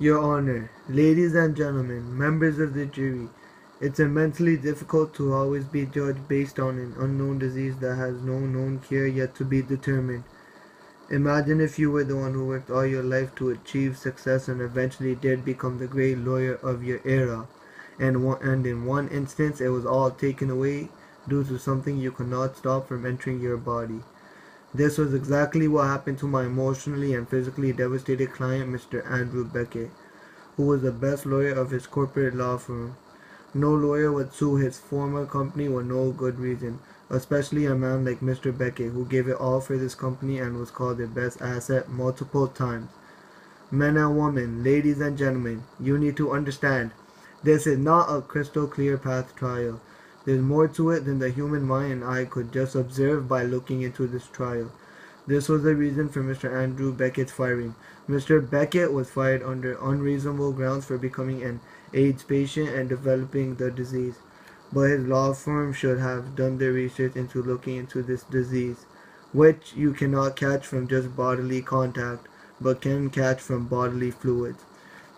Your Honor, ladies and gentlemen, members of the jury, it's immensely difficult to always be judged based on an unknown disease that has no known cure yet to be determined. Imagine if you were the one who worked all your life to achieve success and eventually did become the great lawyer of your era, and in one instance it was all taken away due to something you could not stop from entering your body. This was exactly what happened to my emotionally and physically devastated client, Mr. Andrew Beckett, who was the best lawyer of his corporate law firm. No lawyer would sue his former company with no good reason, especially a man like Mr. Beckett, who gave it all for this company and was called their best asset multiple times. Men and women, ladies and gentlemen, you need to understand, this is not a crystal clear path trial. There's more to it than the human mind and eye could just observe by looking into this trial. This was the reason for Mr. Andrew Beckett's firing. Mr. Beckett was fired under unreasonable grounds for becoming an AIDS patient and developing the disease. But his law firm should have done their research into looking into this disease, which you cannot catch from just bodily contact, but can catch from bodily fluids.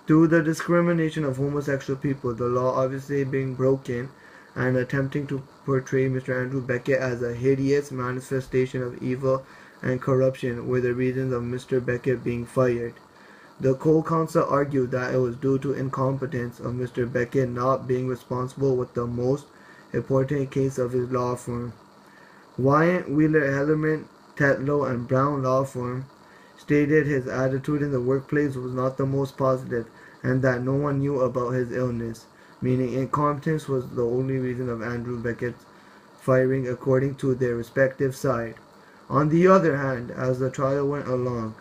Through the discrimination of homosexual people, the law obviously being broken, and attempting to portray Mr. Andrew Beckett as a hideous manifestation of evil and corruption were the reasons of Mr. Beckett being fired. The co-counsel argued that it was due to incompetence of Mr. Beckett not being responsible with the most important case of his law firm. Wyatt, Wheeler, Hellerman, Tetlow, and Brown law firm stated his attitude in the workplace was not the most positive and that no one knew about his illness, meaning incompetence was the only reason of Andrew Beckett's firing according to their respective side. On the other hand, as the trial went along,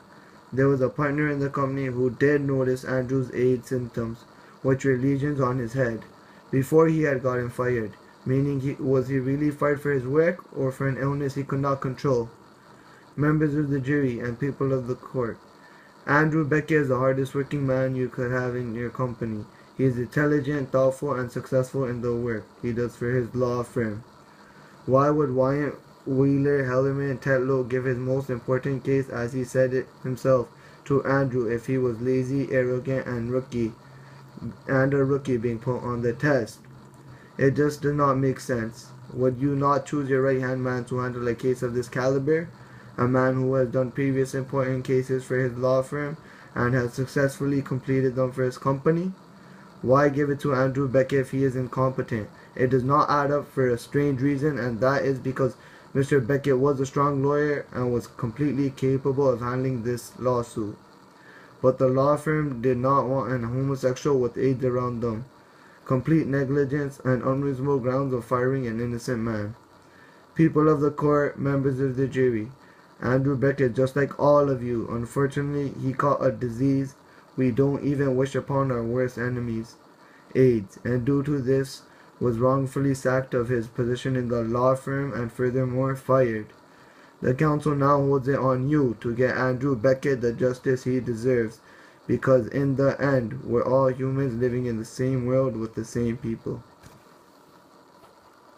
there was a partner in the company who did notice Andrew's AIDS symptoms, which were lesions on his head, before he had gotten fired, meaning was he really fired for his work or for an illness he could not control? Members of the jury and people of the court, Andrew Beckett is the hardest working man you could have in your company. He is intelligent, thoughtful, and successful in the work he does for his law firm. Why would Wyatt, Wheeler, Hellerman, and Tetlow give his most important case, as he said it himself, to Andrew if he was lazy, arrogant, and a rookie being put on the test? It just did not make sense. Would you not choose your right-hand man to handle a case of this caliber? A man who has done previous important cases for his law firm and has successfully completed them for his company? Why give it to Andrew Beckett if he is incompetent? It does not add up for a strange reason, and that is because Mr. Beckett was a strong lawyer and was completely capable of handling this lawsuit. But the law firm did not want an homosexual with AIDS around them. Complete negligence and unreasonable grounds of firing an innocent man. People of the court, members of the jury, Andrew Beckett, just like all of you, unfortunately he caught a disease we don't even wish upon our worst enemies, AIDS, and due to this was wrongfully sacked of his position in the law firm and furthermore fired. The council now holds it on you to get Andrew Beckett the justice he deserves, because in the end, we're all humans living in the same world with the same people.